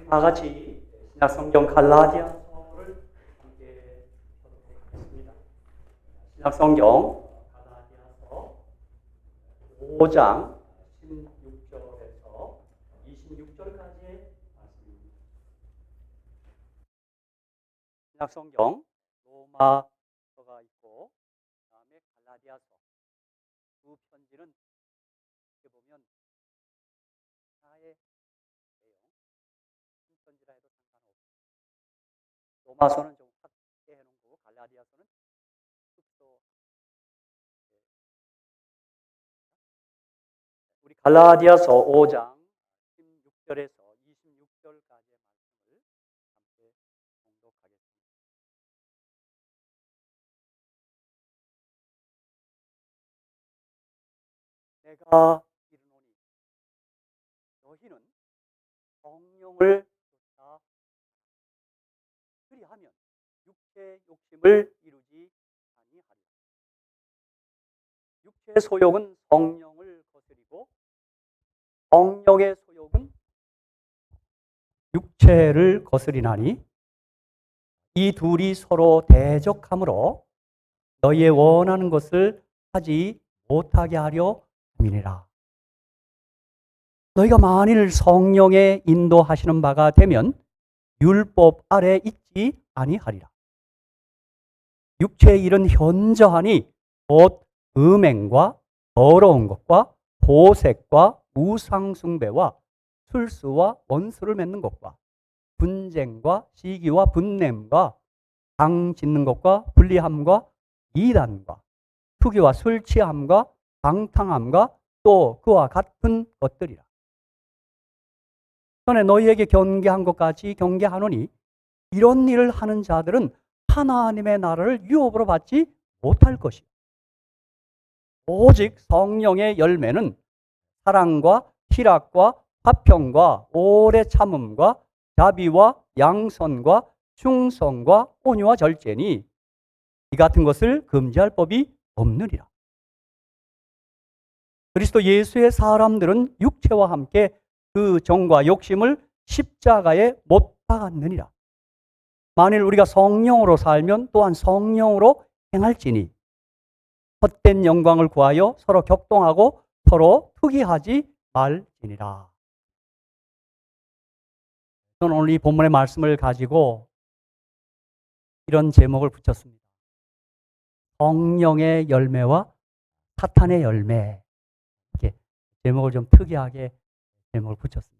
다 같이 신약성경 갈라디아서를 함께 보도록 하겠습니다. 신약성경 갈라디아서 5장 16절에서 26절까지의 말씀입니다. 신약성경 로마서가 있고 그다음에 갈라디아서 두 편지는 이렇게 보면 하나의 내용, 한 편지라 해도 상관없습니다. 로마서는 좀 확대해 놓은 거고 갈라디아서는 흡수. 우리 갈라디아서 5장 16절에서 26절까지의 말씀을 함께 공독하겠습니다. 내가 이르노니 너희는 성령을 쫓아 그리하면 육체의 욕심을 이루지 아니하리라. 육체의 소욕은 성령을 거스리고 성령의 소욕은 육체를 거스리나니 이 둘이 서로 대적하므로 너희의 원하는 것을 하지 못하게 하려 함이니라. 너희가 만일 성령의 인도하시는 바가 되면 율법 아래 있지 아니하리라. 육체의 일은 현저하니 곧 음행과 더러운 것과 보색과 우상숭배와 술수와 원수를 맺는 것과 분쟁과 시기와 분냄과 당 짓는 것과 불리함과 이단과 투기와 술 취함과 방탕함과 또 그와 같은 것들이라. 전에 너희에게 경계한 것 같이 경계하노니 이런 일을 하는 자들은 하나님의 나라를 유업으로 받지 못할 것이요 오직 성령의 열매는 사랑과 희락과 화평과 오래 참음과 자비와 양선과 충성과 온유와 절제니 이 같은 것을 금지할 법이 없느니라. 그리스도 예수의 사람들은 육체와 함께 그 정과 욕심을 십자가에 못 박았느니라. 만일 우리가 성령으로 살면 또한 성령으로 행할지니 헛된 영광을 구하여 서로 격동하고 서로 투기하지 말지니라. 저는 오늘 이 본문의 말씀을 가지고 이런 제목을 붙였습니다. 성령의 열매와 사탄의 열매. 이렇게 제목을 좀 특이하게 제목을 붙였습니다.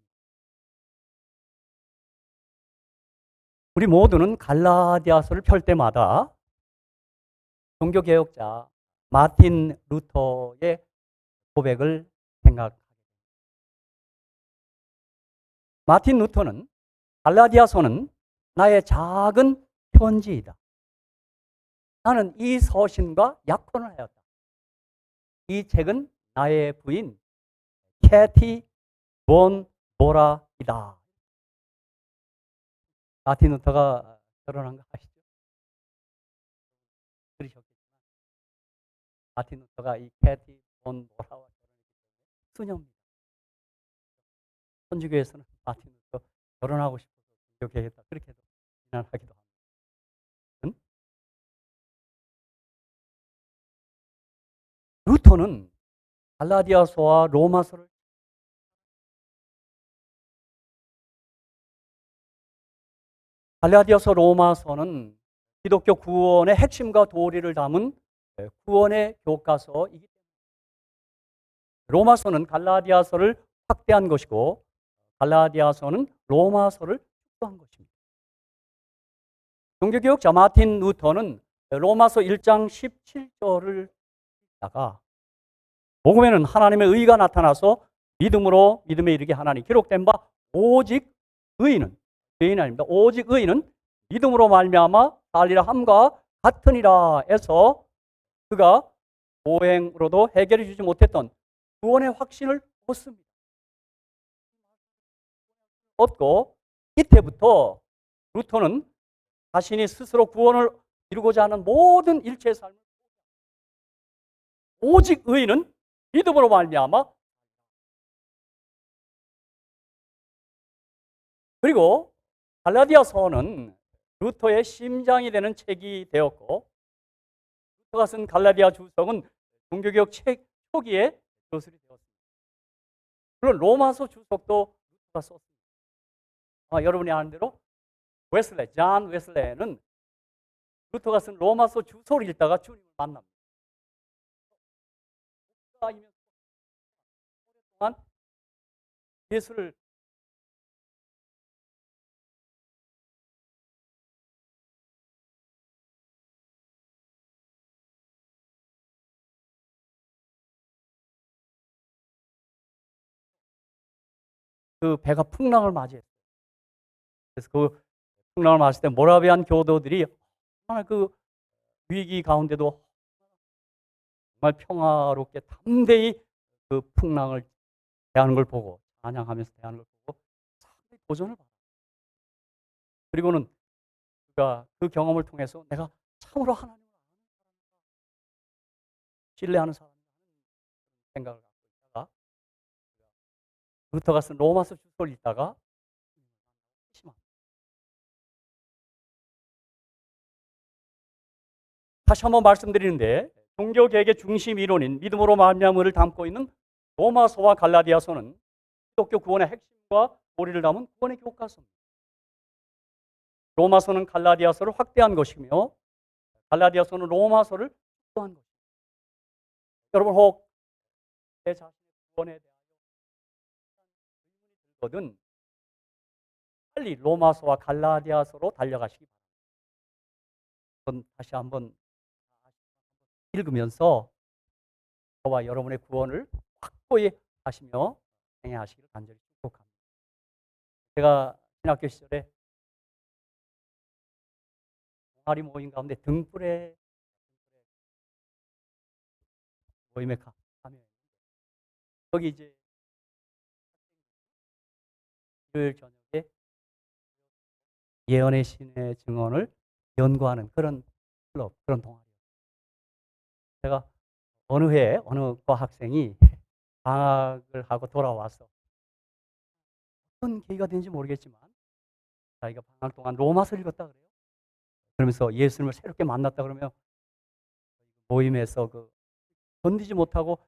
우리 모두는 갈라디아서를 펼 때마다 종교개혁자 마틴 루터의 고백을 생각합니다. 마틴 루터는 갈라디아서는 나의 작은 편지이다. 나는 이 서신과 약혼을 하였다. 이 책은 나의 부인 캐티 본 보라이다. 마틴 루터가 결혼한 거 아시죠? 들으셨겠지만 마틴 루터가 이 캐티 본 보라와 결혼했기 때문에 수녀입니다. 천주교에서는 마틴 루터 결혼하고 싶어서 교개했다 그렇게도 비난하기도 합니다. 루터는 갈라디아서와 로마서를 갈라디아서 로마서는 기독교 구원의 핵심과 도리를 담은 구원의 교과서이기 때문에 로마서는 갈라디아서를 확대한 것이고 갈라디아서는 로마서를 축소한 것입니다. 종교개혁자 마틴 루터는 로마서 1장 17절을 읽다가 복음에는 하나님의 의가 나타나서 믿음으로 믿음에 이르게 하나니 기록된 바 오직 의인은 죄인이 아닙니다. 오직 의인은 믿음으로 말미암아 살리라 함과 같으니라 해서 그가 보행으로도 해결해 주지 못했던 구원의 확신을 얻습니다. 얻고 이때부터 루터는 자신이 스스로 구원을 이루고자 하는 모든 일체의 삶을 오직 의인은 믿음으로 말미암아 그리고 갈라디아서는 루터의 심장이 되는 책이 되었고, 루터가 쓴 갈라디아 주석은 종교개혁 책 초기에 교술이 되었습니다. 물론 로마서 주석도 루터가 썼습니다. 여러분이 아는 대로 존 웨슬레는 루터가 쓴 로마서 주소를 읽다가 주님을 만납니다. 오랫동안 예수를 그 배가 풍랑을 맞이했어요. 그래서 그 풍랑을 맞을 때 모라비안 교도들이 정말 그 위기 가운데도 정말 평화롭게 담대히 그 풍랑을 대하는 걸 보고, 찬양하면서 대하는 걸 보고 상당히 도전을 받았어요. 그리고는 그가 그 경험을 통해서 내가 참으로 하나님을 신뢰하는 사람이라는 생각을 갖고 있다가, 루터가 쓴 로마서 주소를 읽다가 다시 한번 말씀드리는데, 종교개혁의 중심 이론인 믿음으로 말미암음을 담고 있는 로마서와 갈라디아서는 기독교 구원의 핵심과 도리를 담은 구원의 교과서입니다. 로마서는 갈라디아서를 확대한 것이며, 갈라디아서는 로마서를 축소한 것입니다. 여러분, 혹 내 자신의 구원에 대하여 의문이 들거든 빨리 로마서와 갈라디아서로 달려가시기 바랍니다. 다시 한번 읽으면서 저와 여러분의 구원을 확고히 하시며 행하시기를 간절히 축복합니다. 제가 신학교 시절에 동아리 모임 가운데 등불의 모임에 가면 거기 이제 일요일 저녁에 예언의 신의 증언을 연구하는 그런 클럽, 그런 동아리였어요. 제가 어느 해에 어느 과 학생이 방학을 하고 돌아와서 어떤 계기가 된지 모르겠지만 자기가 방학 동안 로마서를 읽었다 그래요. 그러면서 예수님을 새롭게 만났다 그러면 모임에서 그 견디지 못하고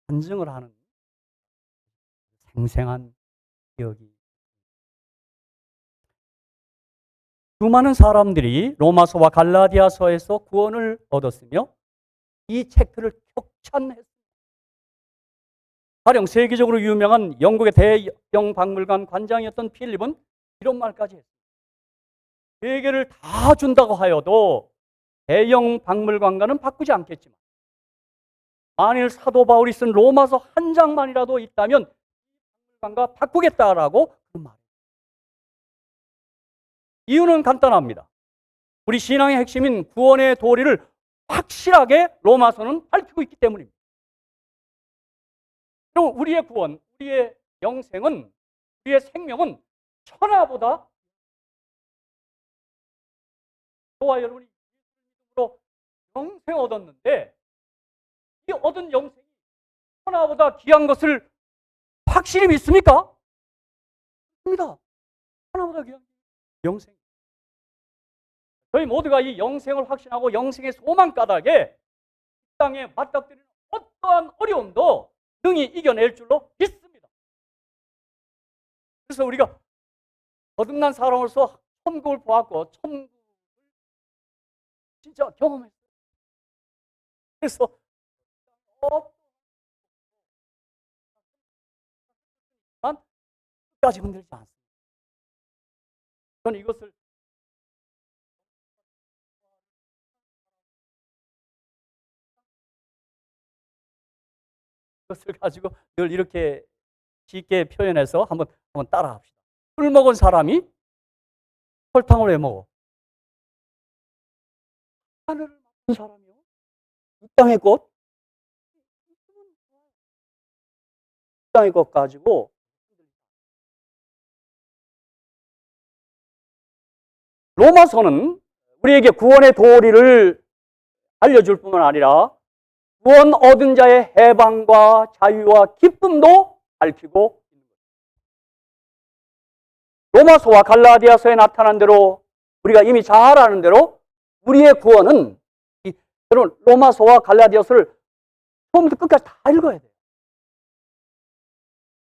간증을 하는 생생한 기억이. 수많은 사람들이 로마서와 갈라디아서에서 구원을 얻었으며 이 책들을 격찬했습니다. 가령 세계적으로 유명한 영국의 대형 박물관 관장이었던 필립은 이런 말까지 했습니다. 세계를 다 준다고 하여도 대형 박물관과는 바꾸지 않겠지만 만일 사도 바울이 쓴 로마서 한 장만이라도 있다면 박물관과 바꾸겠다라고 그런 말. 이유는 간단합니다. 우리 신앙의 핵심인 구원의 도리를 확실하게 로마서는 밝히고 있기 때문입니다. 그럼 우리의 구원, 우리의 영생은, 우리의 생명은 천하보다, 저와 여러분이 예수님으로 영생 얻었는데 이 얻은 영생이 천하보다 귀한 것을 확실히 믿습니까? 믿습니다. 천하보다 귀한 영생. 저희 모두가 이 영생을 확신하고 영생의 소망 까닭에 땅에 맞닥뜨리는 어떠한 어려움도 능히 이겨낼 줄로 믿습니다. 그래서 우리가 거듭난 사람으로서 천국을 보았고 천국을 진짜 경험했어요. 그래서 끝까지 흔들지 않습니다. 저는 이것을 가지고 늘 이렇게 쉽게 표현해서 한번 따라 합시다. 술 먹은 사람이 설탕을 왜 먹어? 하늘을 맡은 사람이요? 이 땅의 것? 이 땅의 것 가지고 로마서는 우리에게 구원의 도리를 알려줄 뿐만 아니라 구원 얻은 자의 해방과 자유와 기쁨도 밝히고 있는 것입니다. 로마서와 갈라디아서에 나타난 대로 우리가 이미 잘 아는 대로 우리의 구원은 여러분 로마서와 갈라디아서를 처음부터 끝까지 다 읽어야 돼요.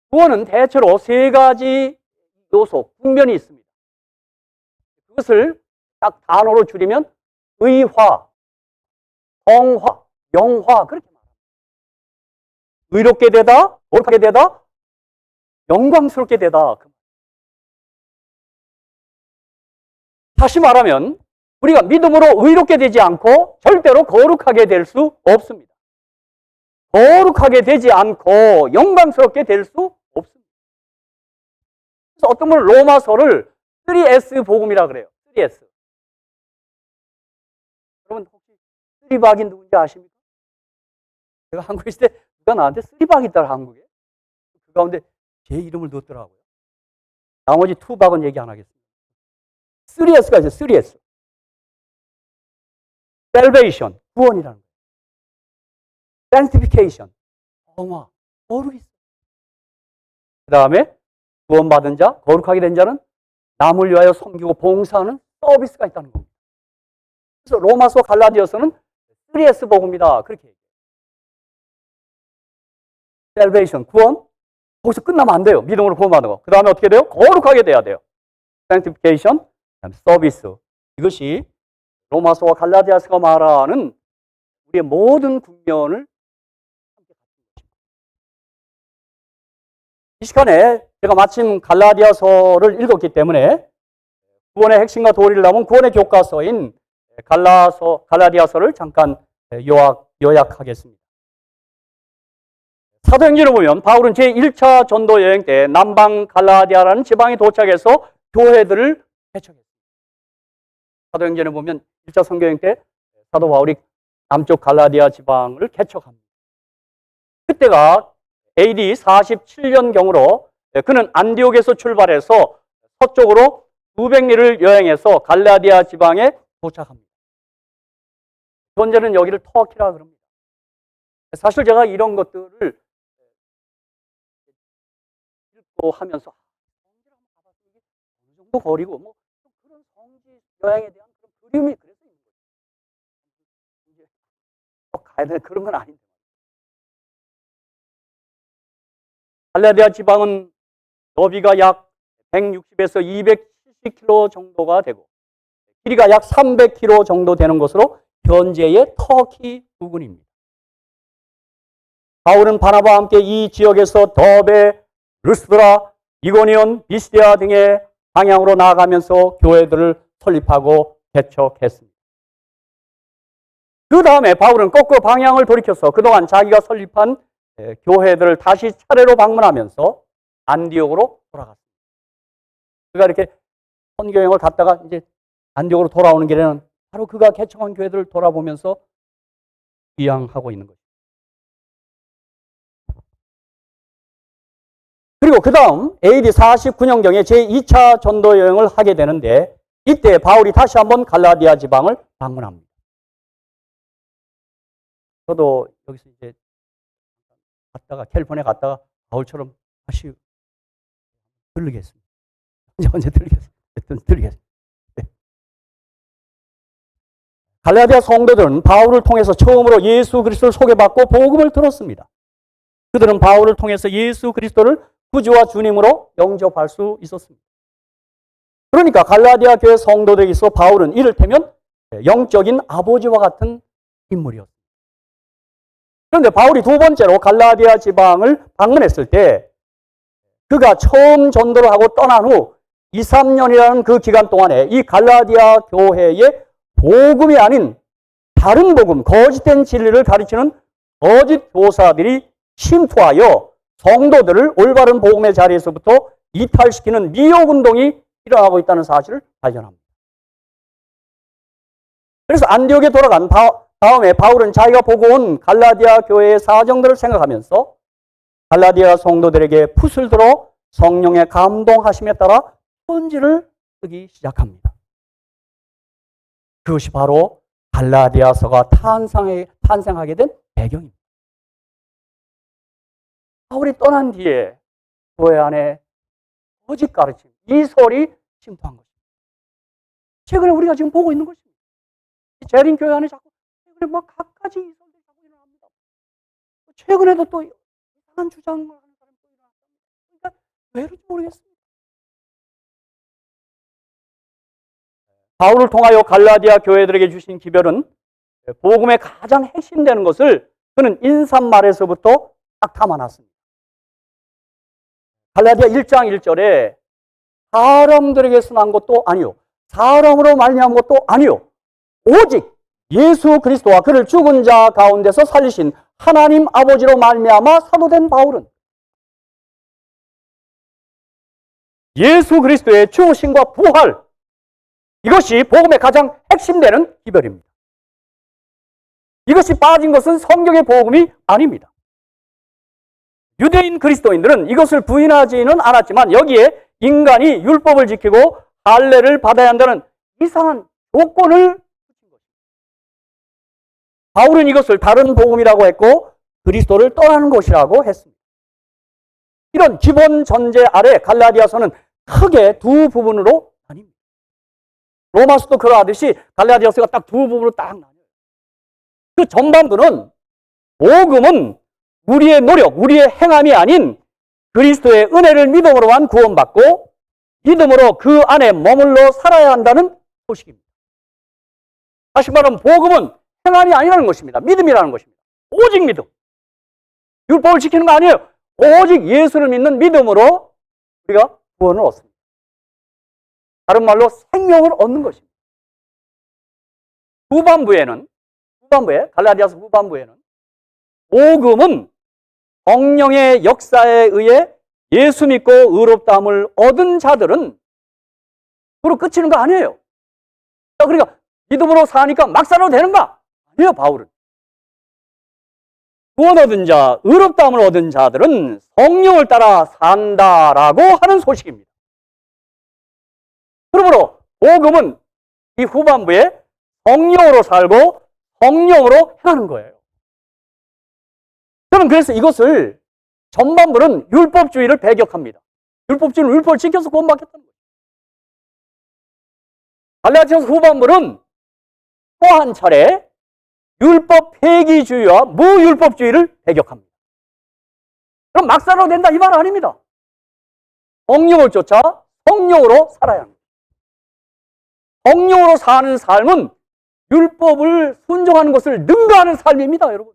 구원은 대체로 세 가지 요소, 국면이 있습니다. 그것을 딱 단어로 줄이면 의화, 정화, 영화 그렇게 말합니다. 의롭게 되다, 옳게 되다, 영광스럽게 되다. 다시 말하면 우리가 믿음으로 의롭게 되지 않고 절대로 거룩하게 될 수 없습니다. 거룩하게 되지 않고 영광스럽게 될 수 없습니다. 그래서 어떤 분은 로마서를 3S 복음이라 그래요. 3S. 여러분 혹시 3박이 누군지 아십니까? 제가 한국에 있을 때 누가 나한테 3박이 있더라 한국에. 그 가운데 제 이름을 넣었더라고요. 나머지 2박은 얘기 안 하겠습니다. 3S가 있어요. 3S. Salvation, 구원이라는 거예요. Sanctification, 정화, 거룩이 있어요. 그 다음에 구원받은 자, 거룩하게 된 자는 남을 위하여 섬기고 봉사하는 서비스가 있다는 겁니다. 그래서 로마서 갈라디아서는 3S 복음이다. 그렇게 얘기해요. Salvation, 구원, 거기서 끝나면 안 돼요. 믿음으로 구원받는 거. 그 다음에 어떻게 돼요? 거룩하게 돼야 돼요. Sanctification, 서비스. 이것이 로마서와 갈라디아서가 말하는 우리의 모든 국면을 함께 갖는 것입니다. 이 시간에 제가 마침 갈라디아서를 읽었기 때문에 구원의 핵심과 도리를 담은 구원의 교과서인 갈라디아서를 잠깐 요약하겠습니다. 사도행전을 보면 바울은 제1차 전도 여행 때 남방 갈라디아라는 지방에 도착해서 교회들을 개척했습니다. 사도행전을 보면 1차 선교여행 때 사도 바울이 남쪽 갈라디아 지방을 개척합니다. 그때가 AD 47년경으로 그는 안디옥에서 출발해서 서쪽으로 900리를 여행해서 갈라디아 지방에 도착합니다. 현재는 여기를 터키라 그럽니다. 사실 제가 이런 것들을 읽고 하면서 어느 정도 거리고 뭐 그런 성지 여행에 대한 그런 그림이 그래서 있는 거죠. 가야 되는 그런 건 아닌데. 갈라디아 지방은 너비가 약 160에서 270km 정도가 되고 길이가 약 300km 정도 되는 것으로 현재의 터키 부근입니다. 바울은 바나바와 함께 이 지역에서 더베, 르스드라, 이고니온, 비시디아 등의 방향으로 나아가면서 교회들을 설립하고 개척했습니다. 그 다음에 바울은 거꾸로 방향을 돌이켜서 그동안 자기가 설립한 교회들을 다시 차례로 방문하면서 안디옥으로 돌아갔습니다. 그가 이렇게 선교여행을 갔다가 이제 안디옥으로 돌아오는 길에는 바로 그가 개척한 교회들을 돌아보면서 귀향하고 있는 거죠. 그리고 그 다음 AD 49년경에 제2차 전도 여행을 하게 되는데 이때 바울이 다시 한번 갈라디아 지방을 방문합니다. 저도 여기서 이제 갔다가 캘리포니아 갔다가 바울처럼 다시 들르겠습니다. 언제 들리겠습니다. 네. 갈라디아 성도들은 바울을 통해서 처음으로 예수 그리스도를 소개받고 복음을 들었습니다. 그들은 바울을 통해서 예수 그리스도를 구주와 주님으로 영접할 수 있었습니다. 그러니까 갈라디아 교회 성도들에게 있어 바울은 이를테면 영적인 아버지와 같은 인물이었습니다. 그런데 바울이 두 번째로 갈라디아 지방을 방문했을 때 그가 처음 전도를 하고 떠난 후 2, 3년이라는 그 기간 동안에 이 갈라디아 교회의 복음이 아닌 다른 복음, 거짓된 진리를 가르치는 거짓 교사들이 침투하여 성도들을 올바른 복음의 자리에서부터 이탈시키는 미혹운동이 일어나고 있다는 사실을 발견합니다. 그래서 안디옥에 돌아간 다음에 바울은 자기가 보고 온 갈라디아 교회의 사정들을 생각하면서 갈라디아 성도들에게 풋을 들어 성령의 감동하심에 따라 편지를 쓰기 시작합니다. 그것이 바로 갈라디아서가 탄생하게 된 배경입니다. 바울이 떠난 뒤에 교회 안에 거짓 가르침, 이 설이 침투한 것입니다. 최근에 우리가 지금 보고 있는 것입니다. 재림 교회 안에 자꾸 최근에 막 갖가지 이설들이 자꾸 일어납니다. 최근에도 또 이상한 주장을 하는 사람이 또 일어났습니다. 그러니까 왜 그런지 모르겠습니다. 바울을 통하여 갈라디아 교회들에게 주신 기별은 복음의 가장 핵심되는 것을 그는 인사말에서부터 딱 담아놨습니다. 갈라디아 1장 1절에 사람들에게서 난 것도 아니요, 사람으로 말미암은 것도 아니요, 오직 예수 그리스도와 그를 죽은 자 가운데서 살리신 하나님 아버지로 말미암아 사도된 바울은 예수 그리스도의 죽으심과 부활, 이것이 복음의 가장 핵심되는 기별입니다. 이것이 빠진 것은 성경의 복음이 아닙니다. 유대인 그리스도인들은 이것을 부인하지는 않았지만 여기에 인간이 율법을 지키고 할례를 받아야 한다는 이상한 조건을 붙인 것입니다. 바울은 이것을 다른 복음이라고 했고 그리스도를 떠나는 것이라고 했습니다. 이런 기본 전제 아래 갈라디아서는 크게 두 부분으로 나뉩니다. 로마서도 그러하듯이 갈라디아서가 딱 두 부분으로 딱 나뉘어요. 그 전반부는 복음은 우리의 노력, 우리의 행함이 아닌 그리스도의 은혜를 믿음으로만 구원받고 믿음으로 그 안에 머물러 살아야 한다는 소식입니다. 다시 말하면 복음은 행함이 아니라는 것입니다. 믿음이라는 것입니다. 오직 믿음. 율법을 지키는 거 아니에요. 오직 예수를 믿는 믿음으로 우리가 구원을 얻습니다. 다른 말로 생명을 얻는 것입니다. 갈라디아서 후반부에는 복음은 성령의 역사에 의해 예수 믿고 의롭다함을 얻은 자들은 그로 끝이는 거 아니에요. 그러니까 믿음으로 사니까 막 살아도 되는가? 아니에요, 바울은. 구원 얻은 자, 의롭다함을 얻은 자들은 성령을 따라 산다라고 하는 소식입니다. 그러므로 복음은 이 후반부에 성령으로 살고 성령으로 행하는 거예요. 저는 그래서 이것을 전반부는 율법주의를 배격합니다. 율법주의는 율법을 지켜서 구원받겠다는 거예요. 갈라디아서 후반부는 또 한 차례 율법 폐기주의와 무율법주의를 배격합니다. 그럼 막 살아도 된다 이 말 아닙니다. 성령을 쫓아 성령으로 살아야 합니다. 성령으로 사는 삶은 율법을 순종하는 것을 능가하는 삶입니다, 여러분.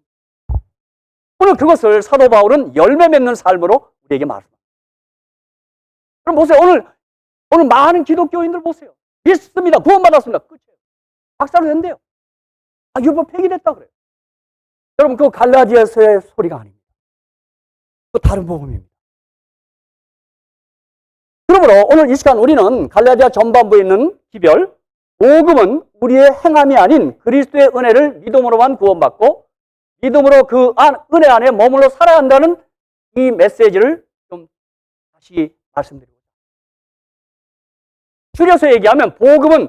오늘 그것을 사도 바울은 열매 맺는 삶으로 우리에게 말합니다. 그럼 보세요. 오늘 많은 기독교인들 보세요. 믿습니다. 구원받았습니다. 끝이에요. 박사로 된대요. 율법 폐기됐다 그래요. 여러분, 그거 갈라디아서의 소리가 아닙니다. 그 다른 복음입니다. 그러므로 오늘 이 시간 우리는 갈라디아 전반부에 있는 기별, 복음은 우리의 행함이 아닌 그리스도의 은혜를 믿음으로만 구원받고 믿음으로 그 은혜 안에 머물러 살아야 한다는 이 메시지를 좀 다시 말씀드리고자. 줄여서 얘기하면 복음은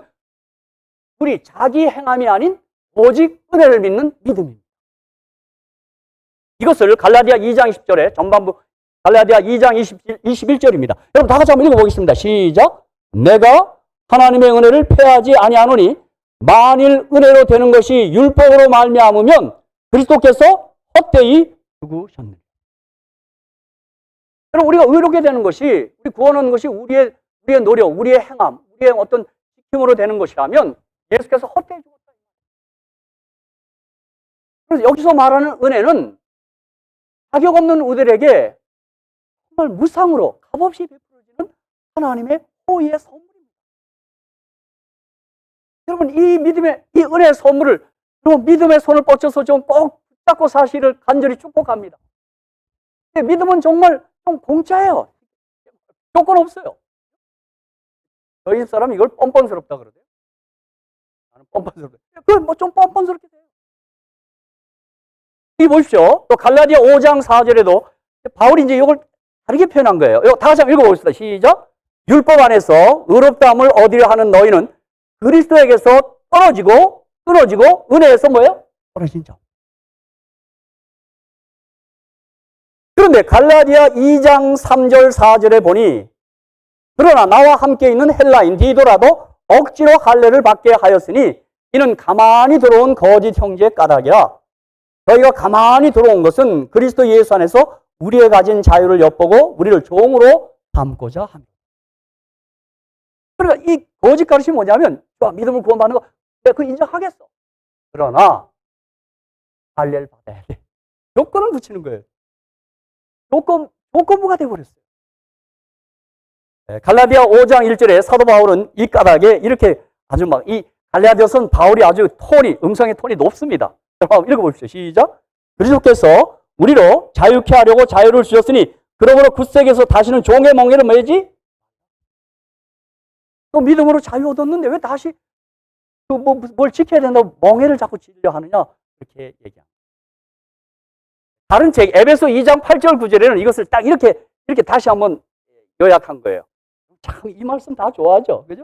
우리 자기 행함이 아닌 오직 은혜를 믿는 믿음입니다. 이것을 갈라디아 2장 20절에 전반부 갈라디아 2장 21절입니다. 여러분 다 같이 한번 읽어보겠습니다. 시작. 내가 하나님의 은혜를 패하지 아니하노니 만일 은혜로 되는 것이 율법으로 말미암으면 그리스도께서 헛되이 죽으셨네. 그럼 우리가 의롭게 되는 것이, 우리 구원하는 것이 우리의 노력, 우리의 행함, 우리의 어떤 지킴으로 되는 것이라면 예수께서 헛되이 죽었다. 그래서 여기서 말하는 은혜는 자격 없는 우리들에게 정말 무상으로 값없이 베풀어지는 하나님의 호의의 선물입니다. 여러분 이 은혜의 선물을 믿음의 손을 뻗쳐서 좀 꼭 붙잡고 사실을 간절히 축복합니다. 믿음은 정말 좀 공짜예요. 조건 없어요. 저희 사람 이걸 뻔뻔스럽다 그러대요. 나는 뻔뻔스럽다. 그건 뭐 좀 뻔뻔스럽게 돼요. 여기 보십시오. 또 갈라디아 5장 4절에도 바울이 이제 이걸 다르게 표현한 거예요. 이거 다 같이 한번 읽어보겠습니다. 시작. 율법 안에서 의롭다함을 얻으려 하는 너희는 그리스도에게서 떨어지고 끊어지고 은혜에서 뭐예요? 떨어진 자. 그런데 갈라디아 2장 3절 4절에 보니 그러나 나와 함께 있는 헬라인 디도라도 억지로 할례를 받게 하였으니 이는 가만히 들어온 거짓 형제의 까닭이라. 저희가 가만히 들어온 것은 그리스도 예수 안에서 우리의 가진 자유를 엿보고 우리를 종으로 삼고자 합니다. 그러니까 이 거짓 가르침이 뭐냐면, 좋아, 믿음을 구원받는 거 내가 그거 인정하겠어. 그러나 할례를 받아야 돼. 조건을 붙이는 거예요. 조건부가 되어버렸어요. 갈라디아 5장 1절에 사도 바울은 이 까닭에 이렇게 아주 막, 이 갈라디아서는 바울이 아주 음성의 톤이 높습니다. 한번 읽어보십시오. 시작. 그리스도께서 우리로 자유케 하려고 자유를 주셨으니 그러므로 굳세게서 다시는 종의 멍에를 매지, 또 믿음으로 자유 얻었는데 왜 다시 뭘 지켜야 된다고 멍에를 자꾸 지으려 하느냐, 이렇게 얘기합니다. 다른 책 에베소 2장 8절 9절에는 이것을 딱 이렇게 다시 한번 요약한 거예요. 참 이 말씀 다 좋아하죠, 그죠?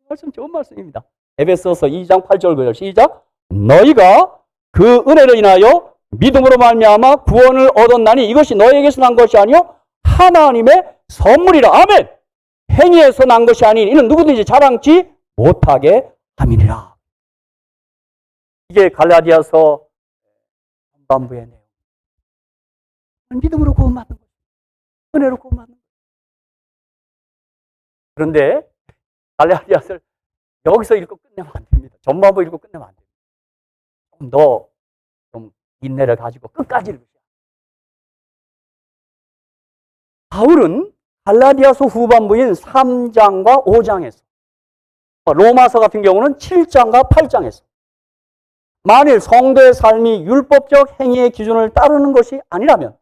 이 말씀 좋은 말씀입니다. 에베소서 2장 8절 9절 시작. 너희가 그 은혜를 인하여 믿음으로 말미암아 구원을 얻었나니 이것이 너희에게서 난 것이 아니요 하나님의 선물이라. 아멘. 행위에서 난 것이 아닌 이는 누구든지 자랑치 못하게 함이니라. 이게 갈라디아서 전반부의 내용. 믿음으로 구원받는 거예요. 은혜로 구원받는 거예요. 그런데 갈라디아서를 여기서 읽고 끝내면 안 됩니다. 전반부 읽고 끝내면 안 됩니다. 좀 더 인내를 가지고 끝까지 읽으셔야 합니다. 바울은 갈라디아서 후반부인 3장과 5장에서, 로마서 같은 경우는 7장과 8장에서 만일 성도의 삶이 율법적 행위의 기준을 따르는 것이 아니라면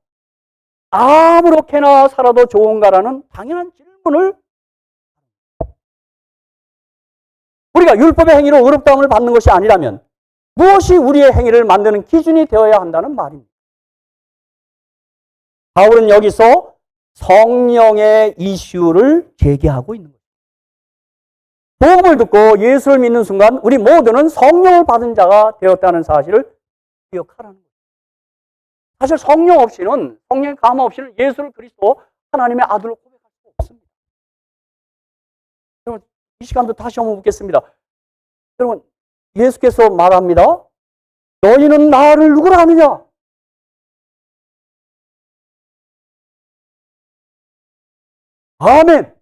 아무렇게나 살아도 좋은가라는 당연한 질문을, 우리가 율법의 행위로 의롭다함을 받는 것이 아니라면 무엇이 우리의 행위를 만드는 기준이 되어야 한다는 말입니다. 바울은 여기서 성령의 이슈를 제기하고 있는 거예요. 복음을 듣고 예수를 믿는 순간 우리 모두는 성령을 받은 자가 되었다는 사실을 기억하라는 거예요. 사실 성령 없이는, 성령의 감화 없이는 예수를 그리스도 하나님의 아들로 고백할 수 없습니다. 여러분, 이 시간도 다시 한번 묻겠습니다. 여러분, 예수께서 말합니다. 너희는 나를 누구라 하느냐? 아멘.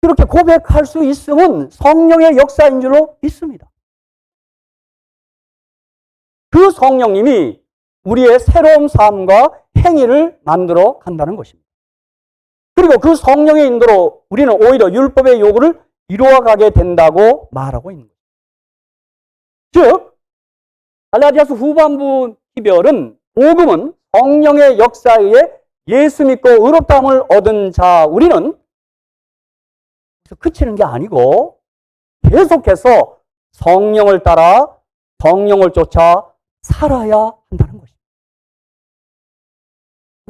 그렇게 고백할 수 있음은 성령의 역사인 줄로 믿습니다. 그 성령님이 우리의 새로운 삶과 행위를 만들어 간다는 것입니다. 그리고 그 성령의 인도로 우리는 오히려 율법의 요구를 이루어가게 된다고 말하고 있는 거예요. 즉, 갈라디아서 후반부 기별은, 복음은 성령의 역사에 의해 예수 믿고 의롭다함을 얻은 자 우리는 그치는 게 아니고 계속해서 성령을 따라 성령을 쫓아 살아야 한다는 것입니다.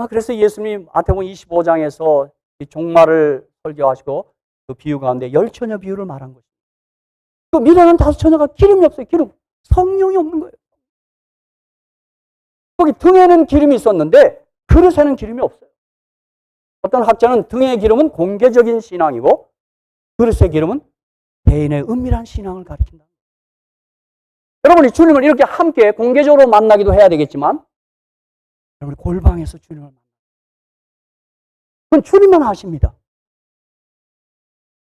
그래서 예수님 마태복음 25장에서 종말을 설교하시고 그 비유 가운데 10처녀 비유를 말한 것입니다. 그 미련한 5처녀가 기름이 없어요. 기름. 성령이 없는 거예요. 거기 등에는 기름이 있었는데 그릇에는 기름이 없어요. 어떤 학자는 등의 기름은 공개적인 신앙이고 그릇의 기름은 개인의 은밀한 신앙을 가리킨다. 여러분이 주님을 이렇게 함께 공개적으로 만나기도 해야 되겠지만 여러분이 골방에서 주님을 만나요. 그건 주님만 아십니다.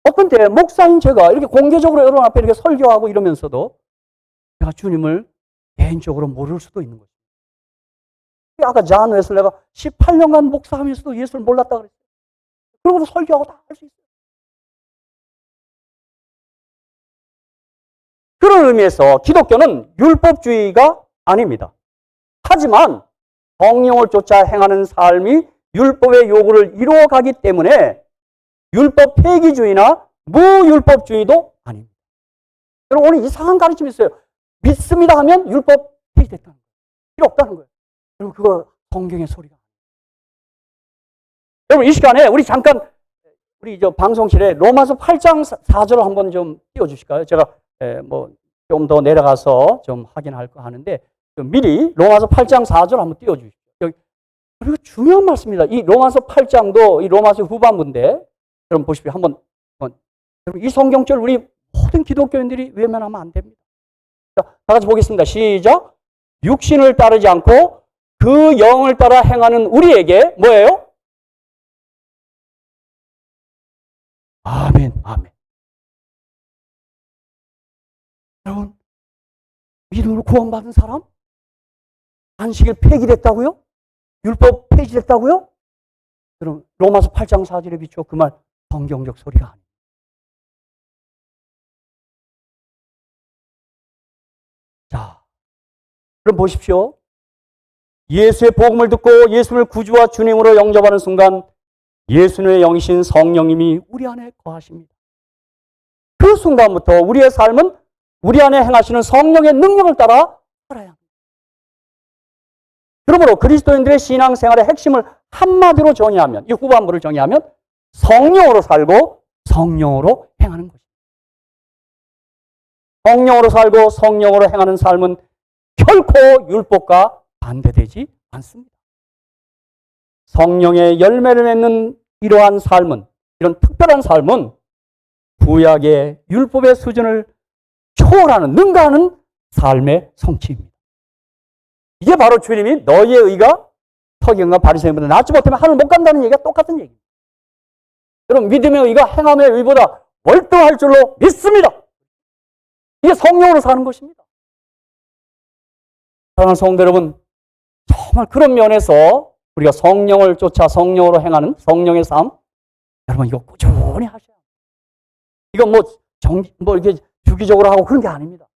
어떤 때 목사인 제가 이렇게 공개적으로 여러분 앞에 이렇게 설교하고 이러면서도 제가 주님을 개인적으로 모를 수도 있는 거죠. 아까 잔 웨슬레가 18년간 목사하면서도 예수를 몰랐다 그랬어요. 그러고도 설교하고 다 할 수 있어요. 그런 의미에서 기독교는 율법주의가 아닙니다. 하지만 성령을 쫓아 행하는 삶이 율법의 요구를 이루어가기 때문에 율법 폐기주의나 무율법주의도 아닙니다. 여러분, 오늘 이상한 가르침이 있어요. 믿습니다 하면 율법 폐기됐다는 거예요. 필요 없다는 거예요. 여러분, 그거 성경의 소리가. 여러분, 이 시간에 우리 잠깐 우리 방송실에 로마서 8장 4절을 한번 좀 띄워주실까요? 제가 좀 더 내려가서 좀 확인할 거 하는데 미리 로마서 8장 4절 한번 띄워주십시오. 그리고 중요한 말씀입니다. 이 로마서 8장도 이 로마서 후반부인데 여러분 보십시오. 여러분, 이 성경절 우리 모든 기독교인들이 외면하면 안 됩니다. 자, 다 같이 보겠습니다. 시작. 육신을 따르지 않고 그 영을 따라 행하는 우리에게 뭐예요? 아멘, 아멘. 여러분, 믿음으로 구원받은 사람? 안식일 폐기됐다고요? 율법 폐지됐다고요? 여러분, 로마서 8장 4절에 비추어 그 말 성경적 소리가 아닙니다. 자, 그럼 보십시오. 예수의 복음을 듣고 예수를 구주와 주님으로 영접하는 순간 예수님의 영이신 성령님이 우리 안에 거하십니다. 그 순간부터 우리의 삶은 우리 안에 행하시는 성령의 능력을 따라 살아야 합니다. 그러므로 그리스도인들의 신앙생활의 핵심을 한마디로 정의하면, 이 후반부를 정의하면 성령으로 살고 성령으로 행하는 것입니다. 성령으로 살고 성령으로 행하는 삶은 결코 율법과 반대되지 않습니다. 성령의 열매를 맺는 이러한 삶은, 이런 특별한 삶은 구약의 율법의 수준을 초월하는, 능가하는 삶의 성취입니다. 이게 바로 주님이 너희의 의가 서기관과 바리새인보다 낫지 못하면 하늘 못 간다는 얘기가 똑같은 얘기입니다. 여러분, 믿음의 의가 행함의 의보다 월등할 줄로 믿습니다. 이게 성령으로 사는 것입니다. 사랑하는 성도 여러분, 정말 그런 면에서 우리가 성령을 쫓아 성령으로 행하는 성령의 삶, 여러분 이거 꾸준히 하셔야 합니다. 이건 뭐 이렇게 주기적으로 하고 그런 게 아닙니다.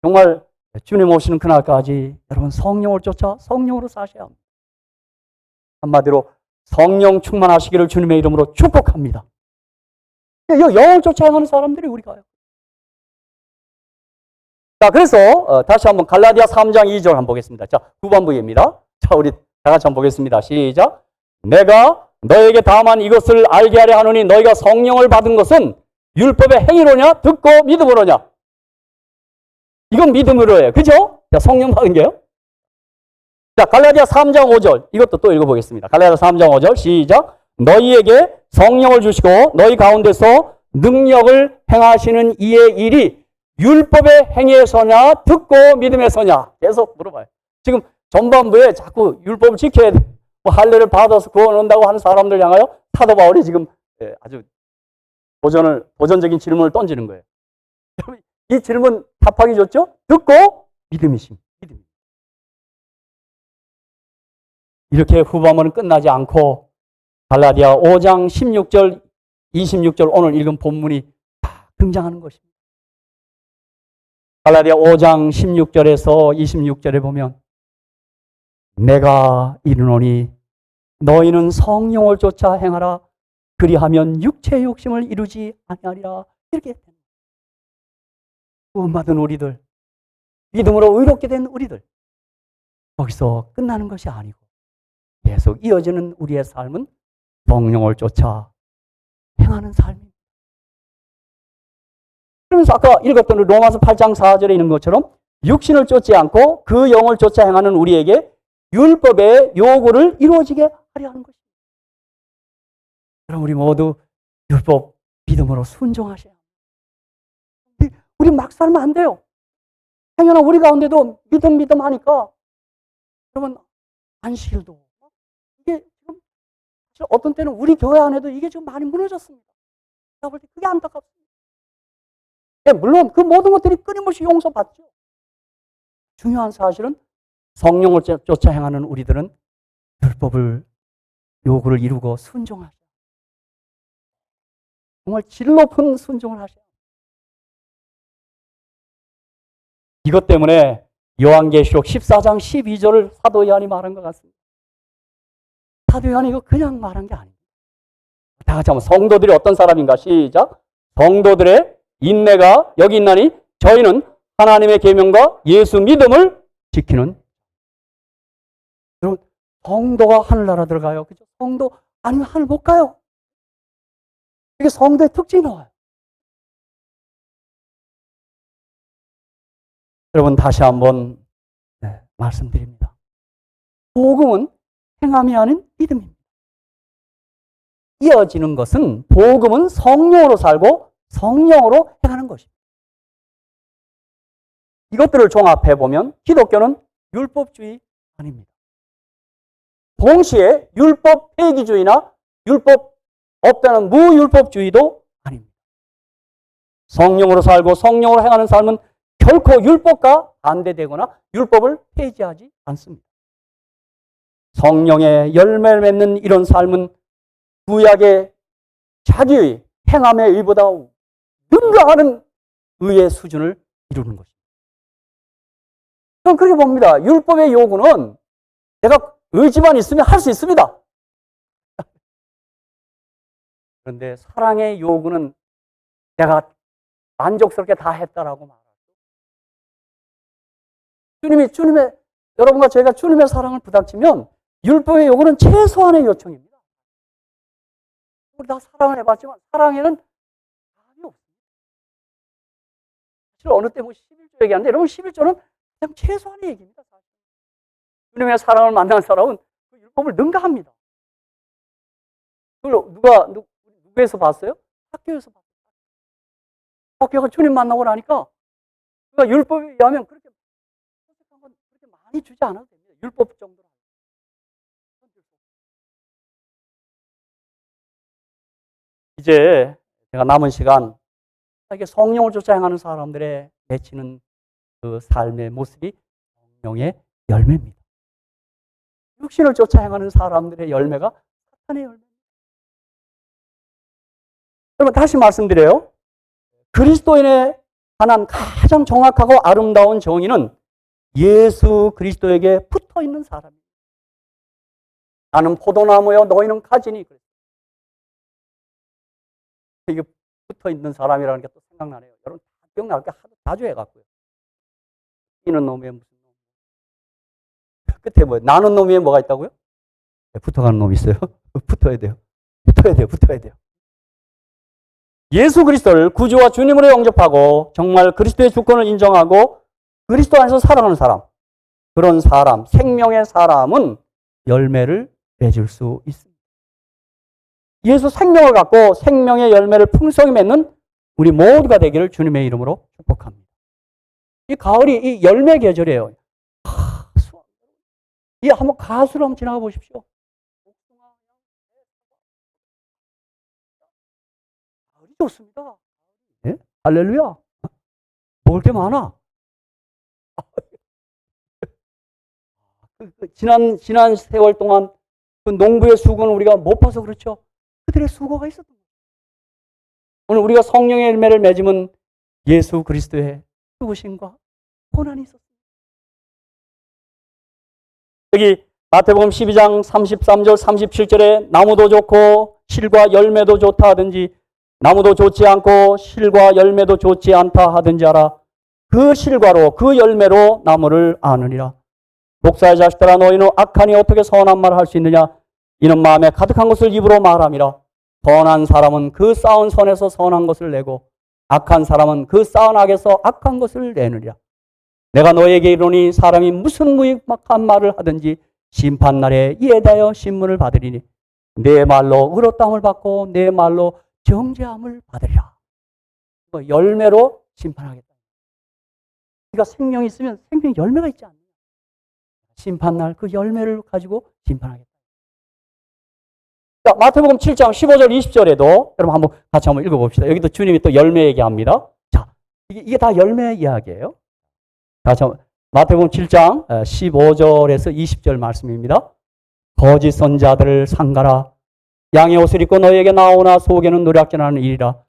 정말 주님 오시는 그날까지 여러분 성령을 쫓아 성령으로 사셔야 합니다. 한마디로 성령 충만하시기를 주님의 이름으로 축복합니다. 영을 쫓아 행하는 사람들이 우리가요. 자, 그래서 다시 한번 갈라디아 3장 2절 한번 보겠습니다. 자, 후반부입니다. 자, 우리 다 같이 한번 보겠습니다. 시작. 내가 너에게 다만 이것을 알게 하려 하노니 너희가 성령을 받은 것은 율법의 행위로냐 듣고 믿음으로냐. 이건 믿음으로예요. 그죠? 자, 성령 받은 게요. 자, 갈라디아 3장 5절 이것도 또 읽어보겠습니다. 갈라디아 3장 5절 시작. 너희에게 성령을 주시고 너희 가운데서 능력을 행하시는 이의 일이 율법의 행위에서냐 듣고 믿음에서냐. 계속 물어봐요. 지금 전반부에 자꾸 율법을 지켜야 돼. 뭐 할례를 받아서 구원 얻는다고 하는 사람들 향하여 사도 바울이 지금 아주 도전적인 질문을 던지는 거예요. 이 질문 답하기 좋죠? 듣고 믿음이심. 믿음. 이렇게 후반부는 끝나지 않고 갈라디아 5장 16절, 26절 오늘 읽은 본문이 다 등장하는 것입니다. 갈라디아 5장 16절에서 26절에 보면 내가 이르노니 너희는 성령을 쫓아 행하라. 그리하면 육체의 욕심을 이루지 아니하리라. 이렇게 구원받은 우리들, 믿음으로 의롭게 된 우리들, 거기서 끝나는 것이 아니고 계속 이어지는 우리의 삶은 성령을 쫓아 행하는 삶입니다. 그러면서 아까 읽었던 로마서 8장 4절에 있는 것처럼 육신을 쫓지 않고 그 영을 쫓아 행하는 우리에게 율법의 요구를 이루어지게 하려 하는 것입니다. 그럼 우리 모두 율법 믿음으로 순종하셔야 합니다. 우리 막 살면 안 돼요. 당연히 우리 가운데도 믿음 하니까 그러면 안식일도 이게 지금 어떤 때는 우리 교회 안에도 이게 지금 많이 무너졌습니다. 제가 볼 때 그게 안타깝습니다. 네, 물론 그 모든 것들이 끊임없이 용서받죠. 중요한 사실은 성령을 쫓아 행하는 우리들은 율법을 요구를 이루고 순종하셔야 합니다. 정말 질 높은 순종을 하셔야 합니다. 이것 때문에 요한계시록 14장 12절을 사도 요한이 말한 것 같습니다. 사도 요한이 이거 그냥 말한 게 아닙니다. 다 같이 한번 성도들이 어떤 사람인가 시작. 성도들의 인내가 여기 있나니 저희는 하나님의 계명과 예수 믿음을 지키는. 여러분, 성도가 하늘나라 들어가요. 그죠? 성도 아니면 하늘 못 가요. 이게 성도의 특징이 나와요. 여러분 다시 한번 말씀드립니다. 복음은 행함이 아닌 믿음입니다. 이어지는 것은 복음은 성령으로 살고 성령으로 행하는 것입니다. 이것들을 종합해 보면 기독교는 율법주의 아닙니다. 동시에 율법 폐기주의나 율법 없다는 무율법주의도 아닙니다. 성령으로 살고 성령으로 행하는 삶은 결코 율법과 반대되거나 율법을 폐지하지 않습니다. 성령의 열매를 맺는 이런 삶은 구약의 자기의 행함의 의보다 능가하는 의의 수준을 이루는 것입니다. 저는 그렇게 봅니다. 율법의 요구는 내가 의지만 있으면 할 수 있습니다. 그런데 사랑의 요구는 내가 만족스럽게 다 했다라고 말하죠. 주님의 여러분과 저희가 주님의 사랑을 부닥치면 율법의 요구는 최소한의 요청입니다. 우리 다 사랑을 해봤지만 사랑에는 감이 없습니다. 사실 어느 때 11조 얘기하는데 여러분 11조는 그냥 최소한의 얘기입니다. 주님의 사랑을 만난 사람은 그 율법을 능가합니다. 그걸 누구에서 봤어요? 학교에서 봤어요. 학교가 주님 만나고 나니까 그가 율법에 의하면 그렇게 많이 주지 않아도 됩니다. 율법 정도로. 이제 제가 남은 시간 이게 성령을 쫓아 행하는 사람들의 맺히는 그 삶의 모습이 성령의 열매입니다. 육신을 쫓아 행하는 사람들의 열매가 사탄의 열매입니다. 여러분 다시 말씀드려요. 그리스도인에 관한 가장 정확하고 아름다운 정의는 예수 그리스도에게 붙어있는 사람입니다. 나는 포도나무요 너희는 가지니. 이게 붙어있는 사람이라는 게 또 생각나네요. 여러분 기억날 게 자주 해갖고요. 뛰는 놈에 무슨 놈. 끝에 뭐예요? 나는 놈 위에 뭐가 있다고요? 붙어가는 놈이 있어요. 붙어야 돼요. 붙어야 돼요. 예수 그리스도를 구주와 주님으로 영접하고 정말 그리스도의 주권을 인정하고 그리스도 안에서 살아가는 사람, 그런 사람, 생명의 사람은 열매를 맺을 수 있습니다. 예수 생명을 갖고 생명의 열매를 풍성히 맺는 우리 모두가 되기를 주님의 이름으로 축복합니다. 이 가을이 이 열매 계절이에요. 이 한번 가수로 한번 지나가 보십시오. 가을이 좋습니다. 네? 할렐루야. 먹을 게 많아. 지난 세월 동안 그 농부의 수고는 우리가 못 봐서 그렇죠. 그들의 수고가 있었던 거예요. 오늘 우리가 성령의 열매를 맺으면 예수 그리스도의 죽으심과 고난이 있었습니다. 여기 마태복음 12장 33절 37절에 나무도 좋고 실과 열매도 좋다 하든지 나무도 좋지 않고 실과 열매도 좋지 않다 하든지 알아. 그 실과로 그 열매로 나무를 아느니라. 목사의 자식들아 너희는 악하니 어떻게 선한 말을 할 수 있느냐. 이는 마음에 가득한 것을 입으로 말함이라. 선한 사람은 그 쌓은 선에서 선한 것을 내고 악한 사람은 그 쌓은 악에서 악한 것을 내느니라. 내가 너에게 이르노니 사람이 무슨 무익한 말을 하든지 심판날에 이에 대하여 신문을 받으리니 내 말로 의롭다함을 받고 내 말로 정죄함을 받으리라. 열매로 심판하겠다. 네가 생명이 있으면 생명의 열매가 있지 않느냐. 심판날 그 열매를 가지고 심판하겠다. 자, 마태복음 7장 15절 20절에도 여러분 한번 같이 한번 읽어봅시다. 여기도 주님이 또 열매 얘기합니다. 자, 이게 다 열매 이야기예요. 다시 한번 마태복음 7장 15절에서 20절 말씀입니다. 거짓 선자들을 상가라. 양의 옷을 입고 너희에게 나오나 속에는 노략질하는 일이라.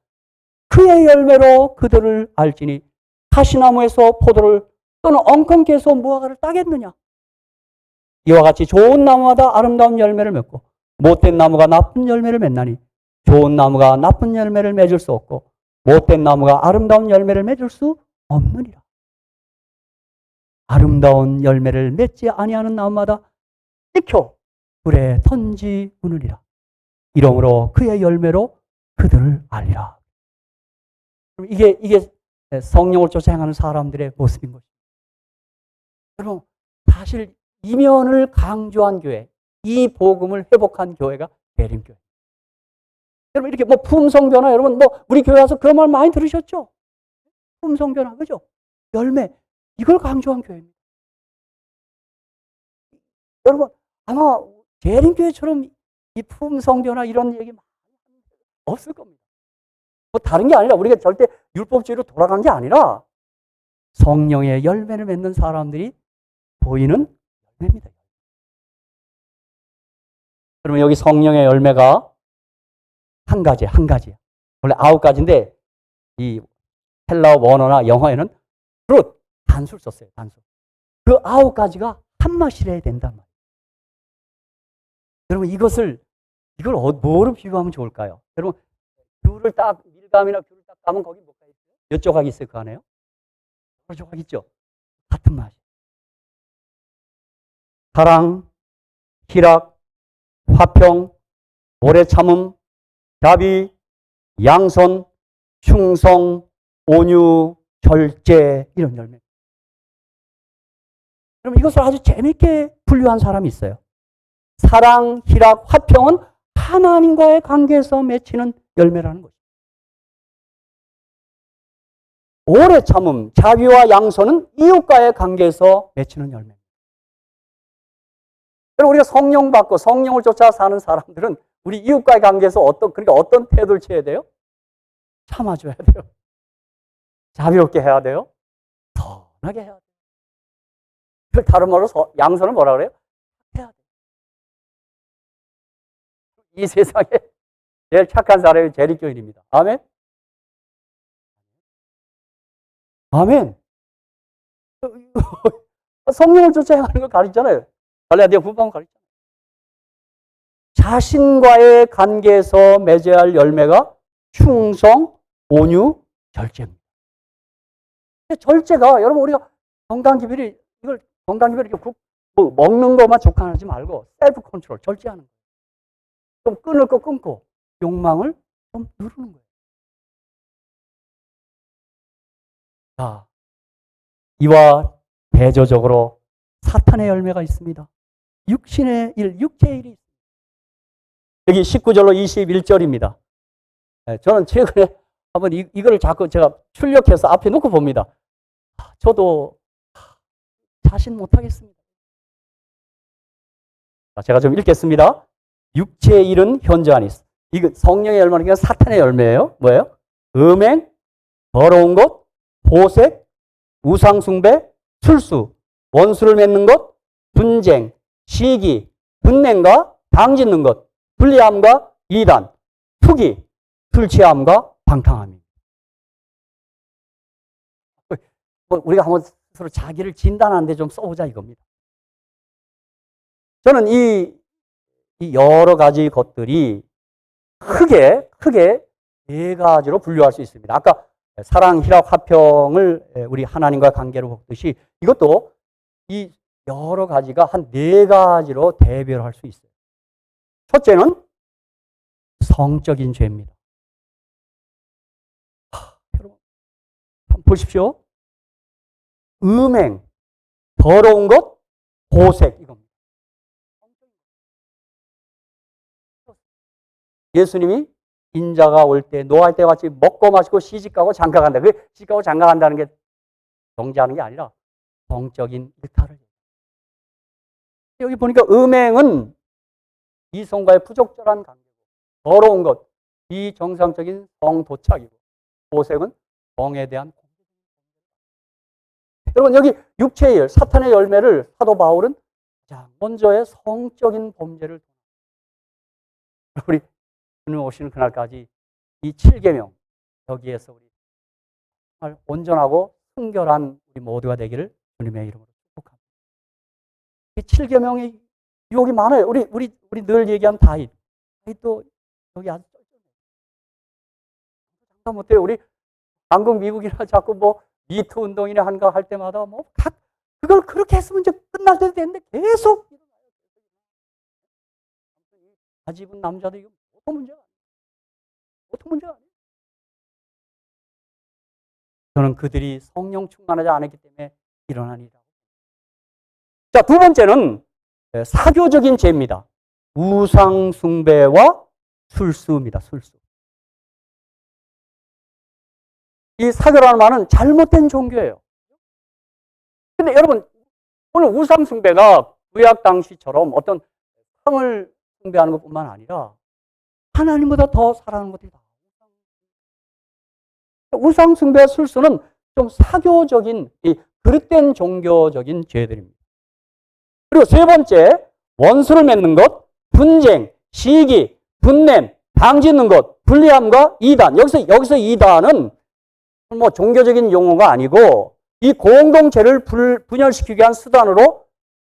그의 열매로 그들을 알지니 가시나무에서 포도를 또는 엉겅퀴에서 무화과를 따겠느냐. 이와 같이 좋은 나무마다 아름다운 열매를 맺고 못된 나무가 나쁜 열매를 맺나니 좋은 나무가 나쁜 열매를 맺을 수 없고 못된 나무가 아름다운 열매를 맺을 수 없느니라. 아름다운 열매를 맺지 아니하는 나무마다 찍혀 불에 던지우느니라. 이러므로 그의 열매로 그들을 알리라. 이게 성령을 쫓아 행하는 사람들의 모습인 것입니다. 여러분 사실 이면을 강조한 교회, 이 복음을 회복한 교회가 대림교회. 여러분 이렇게 뭐 품성 변화, 여러분 뭐 우리 교회 와서 그런 말 많이 들으셨죠? 품성 변화, 그죠? 열매, 이걸 강조한 교회입니다. 여러분 아마 재림교회처럼 이 품성 변화 이런 얘기 많이 없을 겁니다. 뭐 다른 게 아니라 우리가 절대 율법주의로 돌아간 게 아니라 성령의 열매를 맺는 사람들이 보이는 열매입니다. 그러면 여기 성령의 열매가 한 가지야. 원래 9가지인데 이 헬라어 원어나 영어에는 주로 단수를 썼어요. 단수. 그 9가지가 한 맛이래야 된단 말이에요. 여러분 이걸 뭐로 비유하면 좋을까요? 여러분 귤을 딱 밀감이나 귤을 딱 까면 거기 뭐가 있어요? 몇 조각이 있어요? 그 안에요? 여러 조각 있죠? 같은 맛이. 사랑, 희락, 화평, 오래 참음, 자비, 양선, 충성, 온유, 절제, 이런 열매. 그럼 이것을 아주 재밌게 분류한 사람이 있어요. 사랑, 희락, 화평은 하나님과의 관계에서 맺히는 열매라는 거죠. 오래 참음, 자비와 양선은 이웃과의 관계에서 맺히는 열매. 그럼 우리가 성령 받고 성령을 쫓아 사는 사람들은 우리 이웃과의 관계에서 그러니까 어떤 태도를 취해야 돼요? 참아줘야 돼요. 자비롭게 해야 돼요. 선하게 해야 돼요. 다른 말로 양선은 뭐라 그래요? 해야 돼요. 이 세상에 제일 착한 사람이 재림교인입니다. 아멘? 아멘. 성령을 쫓아야 하는 걸 가르치잖아요. 갈라디아 9방 가르치잖아요. 자신과의 관계에서 맺어야 할 열매가 충성, 온유, 절제입니다. 절제가 여러분 우리가 건강기별이 이렇게 뭐 먹는 것만 족한하지 말고 셀프 컨트롤, 절제하는 거예요. 좀 끊을 거 끊고 욕망을 좀 누르는 거예요. 자, 이와 대조적으로 사탄의 열매가 있습니다. 육신의 일, 육체의 일이 있습니다. 여기 19절로 21절입니다. 저는 최근에 한번 이거를 자꾸 제가 출력해서 앞에 놓고 봅니다. 저도 자신 못하겠습니다. 제가 좀 읽겠습니다. 육체의 일은 현저 안에 있어. 이거 성령의 열매는 그냥 사탄의 열매예요. 뭐예요? 음행, 더러운 것, 보색, 우상숭배, 술수, 원수를 맺는 것, 분쟁, 시기, 분냉과 당짓는 것, 불리함과 이단, 투기, 술 취함과 방탕함입니다. 우리가 한번 스스로 자기를 진단하는데 좀 써보자 이겁니다. 저는 이 여러 가지 것들이 크게 4가지로 분류할 수 있습니다. 아까 사랑, 희락, 화평을 우리 하나님과 관계로 보듯이 이것도 이 여러 가지가 한 4가지로 대별할 수 있어요. 첫째는 성적인 죄입니다. 여러분, 한번 보십시오. 음행, 더러운 것, 보색, 이겁니다. 예수님이 인자가 올 때, 노할 때 같이 먹고 마시고 시집가고 장가간다. 그 시집가고 장가간다는 게 정죄하는 게 아니라 성적인 일탈을. 여기 보니까 음행은 이성과의 부적절한 관계고, 더러운 것, 비정상적인 성도착이고, 보색은 성에 대한 여러분 여기 육체의 일, 사탄의 열매를 사도 바울은 먼저의 성적인 범죄를 우리 주님 오시는 그날까지 이 7계명 여기에서 우리 정말 온전하고 순결한 우리 모두가 되기를 주님의 이름으로 축복합니다. 이 7계명의 유혹이 많아요. 우리 늘 얘기한 다윗도 여기 아주 잠깐 못해요. 우리 한국 미국이나 자꾸 뭐 미투 운동이나 한가 할 때마다 그걸 그렇게 했으면 이제 끝날 때도 됐는데 계속 바지 입은 남자도 이거 보통 문제가 아니에요. 저는 그들이 성령 충만하지 않았기 때문에 일어난 일이라고. 자, 두 번째는 사교적인 죄입니다. 우상 숭배와 술수입니다. 술수. 이 사교라는 말은 잘못된 종교예요. 근데 여러분, 오늘 우상 숭배가 구약 당시처럼 어떤 상을 숭배하는 것뿐만 아니라 하나님보다 더 사랑하는 것들이 다. 우상 숭배 술수는 좀 사교적인, 그릇된 종교적인 죄들입니다. 그리고 세 번째, 원수를 맺는 것, 분쟁, 시기, 분냄, 당짓는 것, 불리함과 이단. 여기서 이단은 뭐 종교적인 용어가 아니고 이 공동체를 분열시키기 위한 수단으로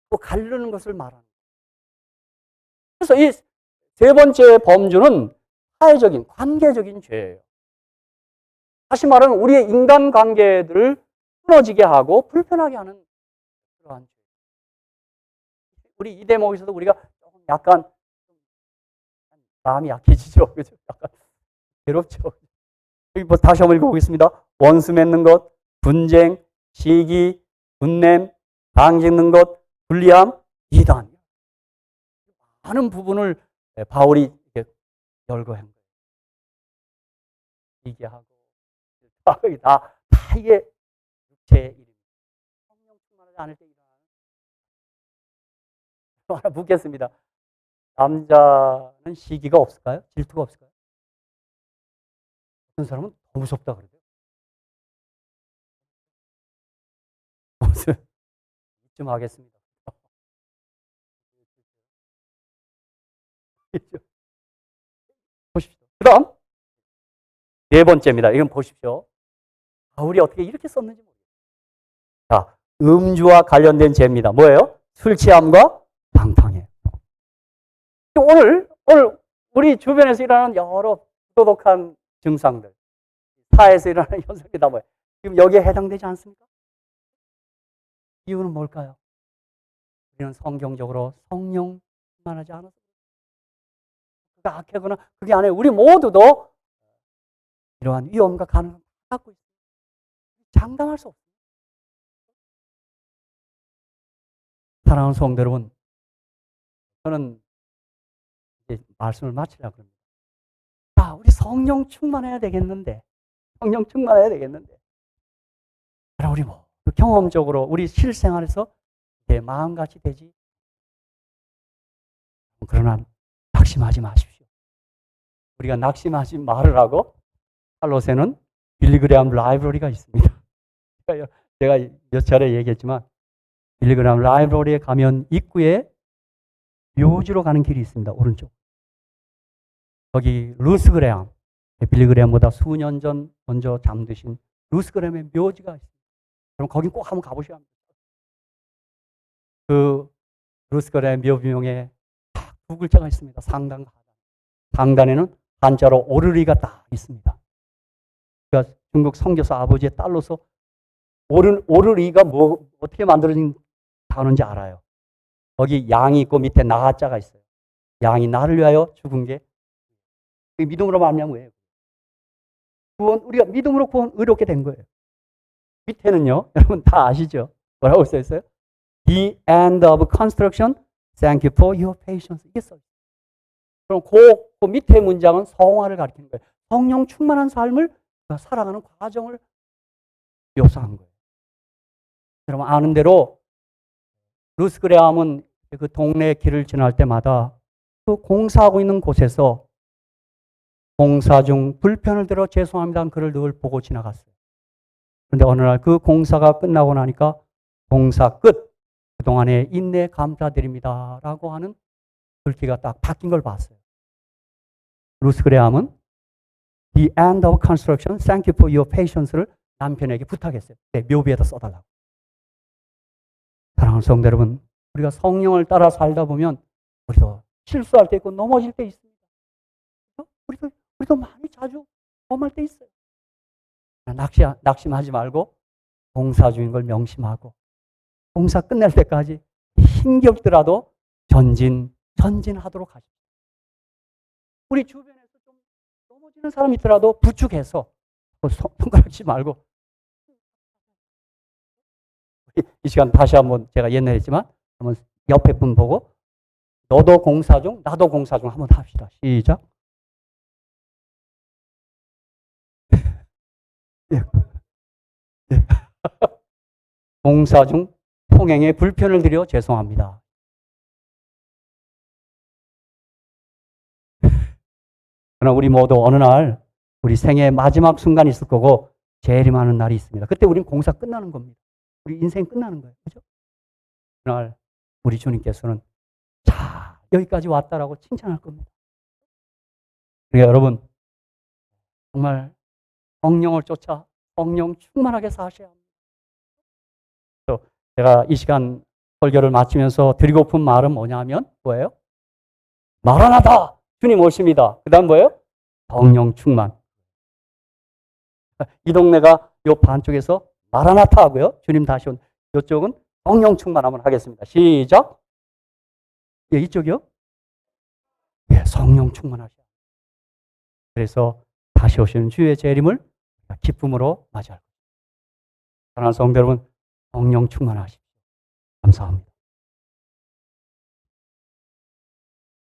또 가르는 것을 말합니다. 그래서 이 세 번째 범주는 사회적인, 관계적인 죄예요. 다시 말하면 우리의 인간관계들을 끊어지게 하고 불편하게 하는 그러한 죄. 우리 이 대목에서도 우리가 조금 약간 마음이 약해지죠. 그죠? 약간 괴롭죠. 여기 다시 한번 읽어보겠습니다. 원수 맺는 것, 분쟁, 시기, 분냄, 당짓는 것, 불리함, 이단. 많은 부분을 바울이 이렇게 열거한 거예요. 시기하고 다 이게 육체의 일입니다. 성령 충만하지 않을 때 일어나는. 하나 묻겠습니다. 남자는 시기가 없을까요? 질투가 없을까요? 어떤 사람은 더 무섭다 그러죠. 무슨 좀 하겠습니다. 보십시오. 그 다음 네 번째입니다. 이건 보십시오. 바울이 어떻게 이렇게 썼는지 모르겠어요. 자, 음주와 관련된 죄입니다. 뭐예요? 술 취함과 방탕이에요. 오늘 우리 주변에서 일어나는 여러 부도덕한 증상들, 사회에서 일어나는 현상이 다 뭐예요? 지금 여기에 해당되지 않습니까? 이유는 뭘까요? 우리는 성경적으로 성령 충만하지 않아서 그가 악하거나 그게 아니에요. 우리 모두도 이러한 위험과 가능성을 갖고 있습니다. 장담할 수 없습니다. 사랑하는 성도 여러분, 저는 이제 말씀을 마치려고 합니다. 자, 우리 성령 충만해야 되겠는데, 성령 충만해야 되겠는데, 우리 뭐 경험적으로 우리 실생활에서 내 마음같이 되지. 그러나 낙심하지 마십시오. 우리가 낙심하지 말으라고 칼로새는 빌리그레암 라이브러리가 있습니다. 제가 몇 차례 얘기했지만 빌리그레암 라이브러리에 가면 입구에 묘지로 가는 길이 있습니다. 오른쪽. 거기 루스 그레암, 빌리그레암보다 수년 전 먼저 잠드신 루스 그레암의 묘지가 있습니다. 그럼 거기 꼭 한번 가보셔야 합니다. 그 루스 그레암 묘비명에 두 글자가 있습니다. 상단과 하단. 상단에는 한자로 오르리가 딱 있습니다. 그러니까 중국 선교사 아버지의 딸로서 오르리가 뭐 어떻게 만들어진 단어인지 알아요. 거기 양이 있고 밑에 나자가 있어요. 양이 나를 위하여 죽은 게 믿음으로 말미암은 거예요. 구원, 우리가 믿음으로 구원 의롭게 된 거예요. 밑에는요, 여러분 다 아시죠? 뭐라고 써 있어요? The end of construction, thank you for your patience. 이게 써 있어요. 그럼 그 밑에 문장은 성화를 가리키는 거예요. 성령 충만한 삶을 살아가는 과정을 묘사한 거예요. 여러분 아는 대로 루스 그레암은 그 동네 길을 지날 때마다 그 공사하고 있는 곳에서 공사 중 불편을 들어 죄송합니다 한 글을 늘 보고 지나갔어요. 그런데 어느 날 그 공사가 끝나고 나니까 공사 끝, 그동안의 인내 감사드립니다 라고 하는 글귀가 딱 바뀐 걸 봤어요. 루스 그레암은 The end of construction, thank you for your patience를 남편에게 부탁했어요. 네, 묘비에다 써달라고. 사랑하는 성도 여러분, 우리가 성령을 따라 살다 보면 우리도 실수할 때 있고 넘어질 때 있습니다. 우리도 많이 자주 범할 때 있어요. 낙심하지 말고 공사 중인 걸 명심하고 공사 끝날 때까지 힘겹더라도 전진하도록 하십시오. 우리 주변에서 좀 넘어지는 사람이 있더라도 부축해서 손가락지 말고 이 시간 다시 한번 제가 옛날에 했지만 한번 옆에 분 보고 너도 공사 중 나도 공사 중 한번 합시다. 시작. 예, 예. 봉사 중 통행에 불편을 드려 죄송합니다. 그러나 우리 모두 어느 날 우리 생애 마지막 순간이 있을 거고 재림하는 날이 있습니다. 그때 우린 공사 끝나는 겁니다. 우리 인생 끝나는 거예요. 그죠? 그날 우리 주님께서는 자, 여기까지 왔다라고 칭찬할 겁니다. 그러니까 여러분, 정말 성령을 쫓아 성령 충만하게 사셔야 합니다. 제가 이 시간 설교를 마치면서 드리고픈 말은 뭐냐면 뭐예요? 마라나다! 주님 오십니다. 그 다음 뭐예요? 성령 충만. 이 동네가 요 반쪽에서 마라나타 하고요. 주님 다시 온 이쪽은 성령 충만 한번 하겠습니다. 시작. 예, 이쪽이요? 예, 성령 충만하셔. 그래서 다시 오시는 주의 재림을 기쁨으로 맞이할 겁니다. 사랑하는 성도 여러분, 성령 충만하십시오. 감사합니다.